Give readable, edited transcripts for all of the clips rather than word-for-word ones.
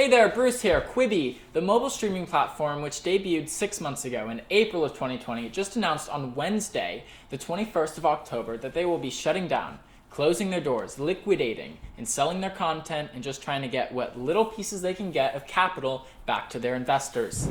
Hey there, Bruce here. Quibi, the mobile streaming platform which debuted 6 months ago in April of 2020, just announced on Wednesday, the 21st of October, that they will be shutting down, closing their doors, liquidating, and selling their content and just trying to get what little pieces they can get of capital back to their investors.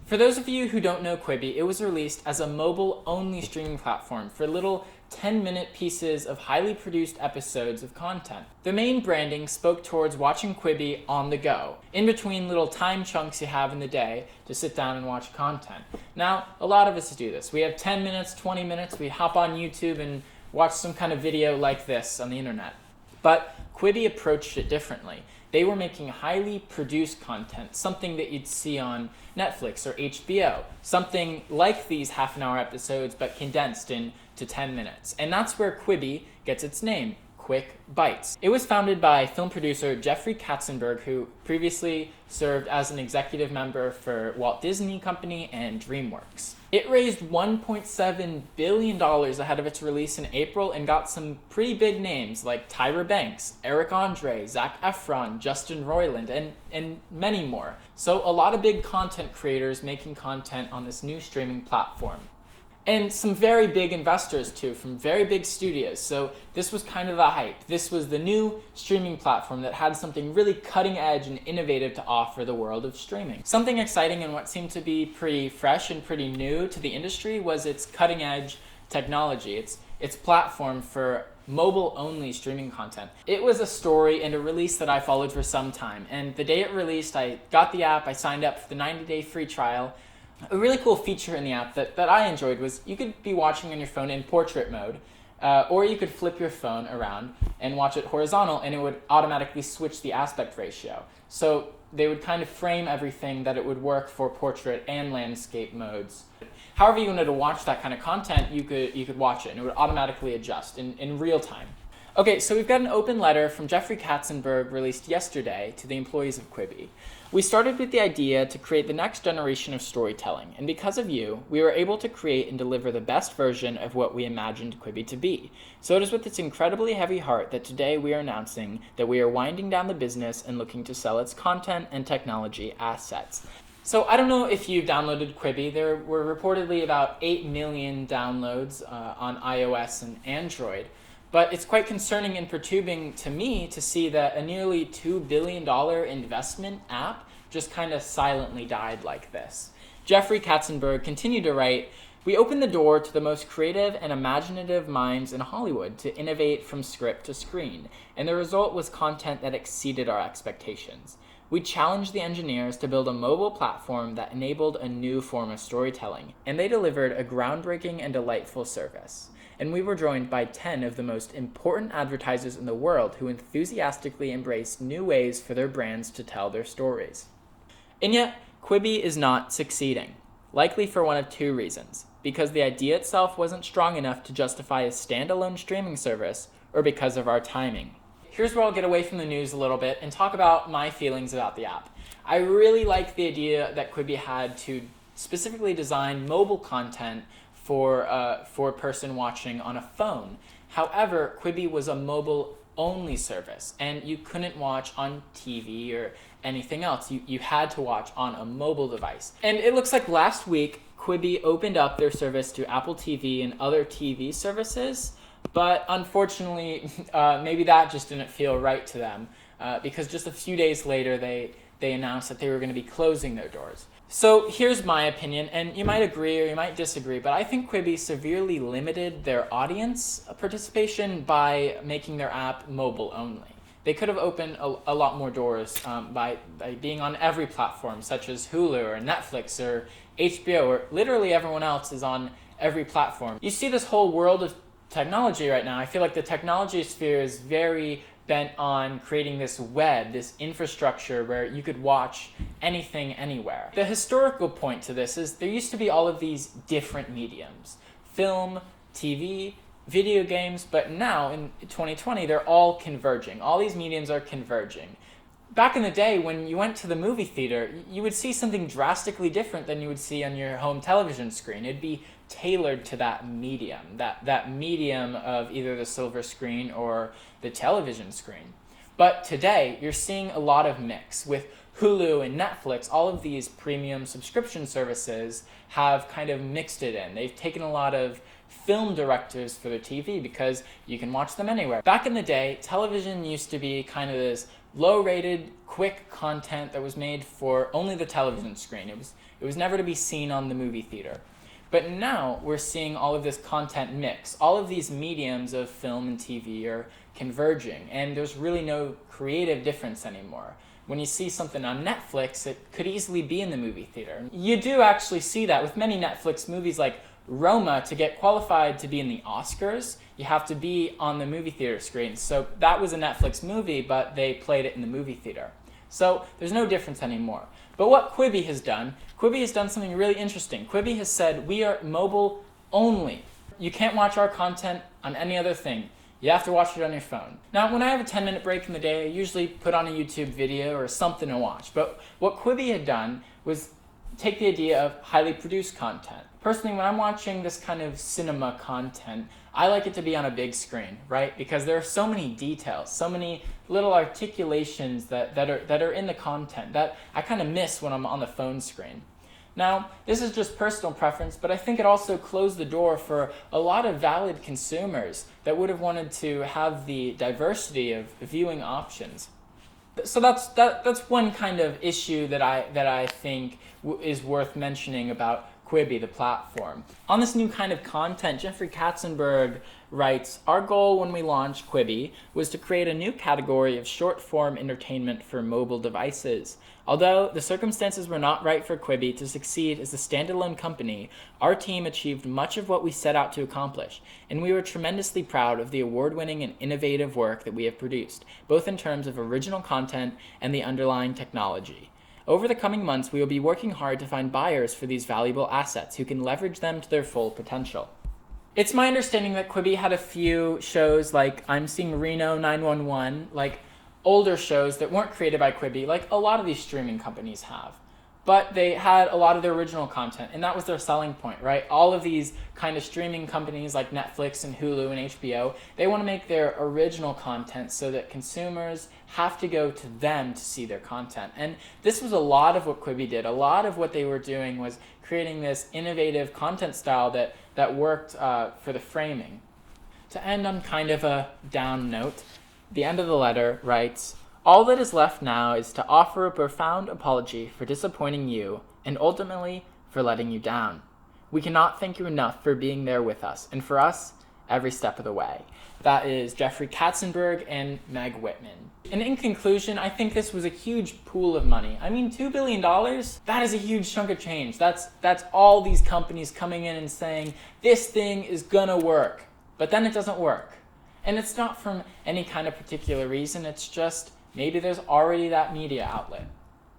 For those of you who don't know Quibi, it was released as a mobile-only streaming platform for little 10-minute pieces of highly produced episodes of content. The main branding spoke towards watching Quibi on the go, in between little time chunks you have in the day to sit down and watch content. Now, a lot of us do this. We have 10 minutes, 20 minutes, we hop on YouTube and watch some kind of video like this on the internet. But Quibi approached it differently. They were making highly produced content, something that you'd see on Netflix or HBO, something like these half-an-hour episodes but condensed into 10 minutes. And that's where Quibi gets its name, Quick Bites. It was founded by film producer Jeffrey Katzenberg, who previously served as an executive member for Walt Disney Company and DreamWorks. It raised $1.7 billion ahead of its release in April and got some pretty big names like Tyra Banks, Eric Andre, Zac Efron, Justin Roiland, and many more. So a lot of big content creators making content on this new streaming platform. And some very big investors too, from very big studios. So this was kind of the hype. This was the new streaming platform that had something really cutting edge and innovative to offer the world of streaming. Something exciting and what seemed to be pretty fresh and pretty new to the industry was its cutting edge technology. Its platform for mobile-only streaming content. It was a story and a release that I followed for some time. And the day it released, I got the app, I signed up for the 90-day free trial. A really cool feature in the app that I enjoyed was you could be watching on your phone in portrait mode, or you could flip your phone around and watch it horizontal and it would automatically switch the aspect ratio. So they would kind of frame everything that it would work for portrait and landscape modes. However you wanted to watch that kind of content, you could watch it and it would automatically adjust in real time. Okay, so we've got an open letter from Jeffrey Katzenberg released yesterday to the employees of Quibi. We started with the idea to create the next generation of storytelling, and because of you, we were able to create and deliver the best version of what we imagined Quibi to be. So it is with its incredibly heavy heart that today we are announcing that we are winding down the business and looking to sell its content and technology assets. So I don't know if you downloaded Quibi. There were reportedly about 8 million downloads on iOS and Android. But it's quite concerning and perturbing to me to see that a nearly $2 billion investment app just kind of silently died like this. Jeffrey Katzenberg continued to write, "We opened the door to the most creative and imaginative minds in Hollywood to innovate from script to screen, and the result was content that exceeded our expectations. We challenged the engineers to build a mobile platform that enabled a new form of storytelling, and they delivered a groundbreaking and delightful service. And we were joined by 10 of the most important advertisers in the world who enthusiastically embraced new ways for their brands to tell their stories." And yet, Quibi is not succeeding, likely for one of two reasons: because the idea itself wasn't strong enough to justify a standalone streaming service, or because of our timing. Here's where I'll get away from the news a little bit and talk about my feelings about the app. I really like the idea that Quibi had to specifically design mobile content for a person watching on a phone. However, Quibi was a mobile-only service, and you couldn't watch on TV or anything else. You had to watch on a mobile device. And it looks like last week, Quibi opened up their service to Apple TV and other TV services, but unfortunately, maybe that just didn't feel right to them, because just a few days later, they announced that they were going to be closing their doors. So here's my opinion, and you might agree or you might disagree, but I think Quibi severely limited their audience participation by making their app mobile only. They could have opened a lot more doors by being on every platform, such as Hulu or Netflix or HBO, or literally everyone else is on every platform. You see this whole world of technology right now. I feel like the technology sphere is very bent on creating this web, this infrastructure where you could watch anything anywhere. The historical point to this is there used to be all of these different mediums: film, TV, video games, but now in 2020 they're all converging. All these mediums are converging. Back in the day when you went to the movie theater, you would see something drastically different than you would see on your home television screen. It'd be tailored to that medium, that medium of either the silver screen or the television screen. But today, you're seeing a lot of mix with Hulu and Netflix, all of these premium subscription services have kind of mixed it in. They've taken a lot of film directors for their TV because you can watch them anywhere. Back in the day, television used to be kind of this low-rated, quick content that was made for only the television screen. It was never to be seen on the movie theater. But now we're seeing all of this content mix. All of these mediums of film and TV are converging, and there's really no creative difference anymore. When you see something on Netflix, it could easily be in the movie theater. You do actually see that with many Netflix movies like Roma. To get qualified to be in the Oscars, you have to be on the movie theater screen. So that was a Netflix movie, but they played it in the movie theater. So there's no difference anymore. But what Quibi has done something really interesting. Quibi has said, we are mobile only. You can't watch our content on any other thing. You have to watch it on your phone. Now, when I have a 10-minute break in the day, I usually put on a YouTube video or something to watch. But what Quibi had done was take the idea of highly produced content. Personally, when I'm watching this kind of cinema content, I like it to be on a big screen, right? Because there are so many details, so many little articulations that are in the content that I kind of miss when I'm on the phone screen. Now, this is just personal preference, but I think it also closed the door for a lot of valid consumers that would have wanted to have the diversity of viewing options. So that's one kind of issue that I think is worth mentioning about Quibi, the platform. On this new kind of content, Jeffrey Katzenberg writes, our goal when we launched Quibi was to create a new category of short-form entertainment for mobile devices. Although the circumstances were not right for Quibi to succeed as a standalone company, our team achieved much of what we set out to accomplish, and we were tremendously proud of the award-winning and innovative work that we have produced, both in terms of original content and the underlying technology. Over the coming months, we will be working hard to find buyers for these valuable assets who can leverage them to their full potential. It's my understanding that Quibi had a few shows like I'm Seeing Reno 911, like older shows that weren't created by Quibi, like a lot of these streaming companies have. But they had a lot of their original content, and that was their selling point, right? All of these kind of streaming companies like Netflix and Hulu and HBO, they want to make their original content so that consumers have to go to them to see their content. And this was a lot of what Quibi did. A lot of what they were doing was creating this innovative content style that worked for the framing. To end on kind of a down note, the end of the letter writes, all that is left now is to offer a profound apology for disappointing you and ultimately for letting you down. We cannot thank you enough for being there with us and for us every step of the way. That is Jeffrey Katzenberg and Meg Whitman. And in conclusion, I think this was a huge pool of money. I mean, $2 billion, that is a huge chunk of change. That's all these companies coming in and saying, this thing is gonna work, but then it doesn't work. And it's not from any kind of particular reason, it's just maybe there's already that media outlet.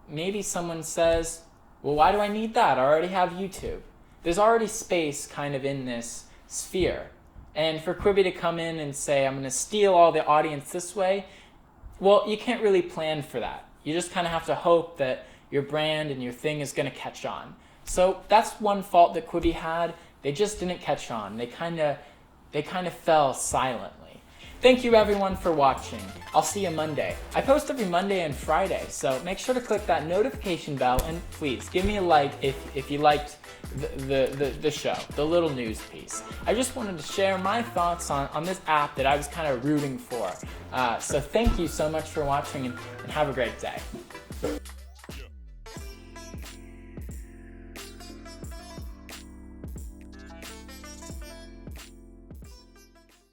Maybe someone says, well, why do I need that? I already have YouTube. There's already space kind of in this sphere. And for Quibi to come in and say, I'm going to steal all the audience this way, well, you can't really plan for that. You just kind of have to hope that your brand and your thing is going to catch on. So that's one fault that Quibi had. They just didn't catch on. They kind of fell silently. Thank you everyone for watching. I'll see you Monday. I post every Monday and Friday, so make sure to click that notification bell and please give me a like if you liked the show, the little news piece. I just wanted to share my thoughts on this app that I was kind of rooting for. So thank you so much for watching and have a great day.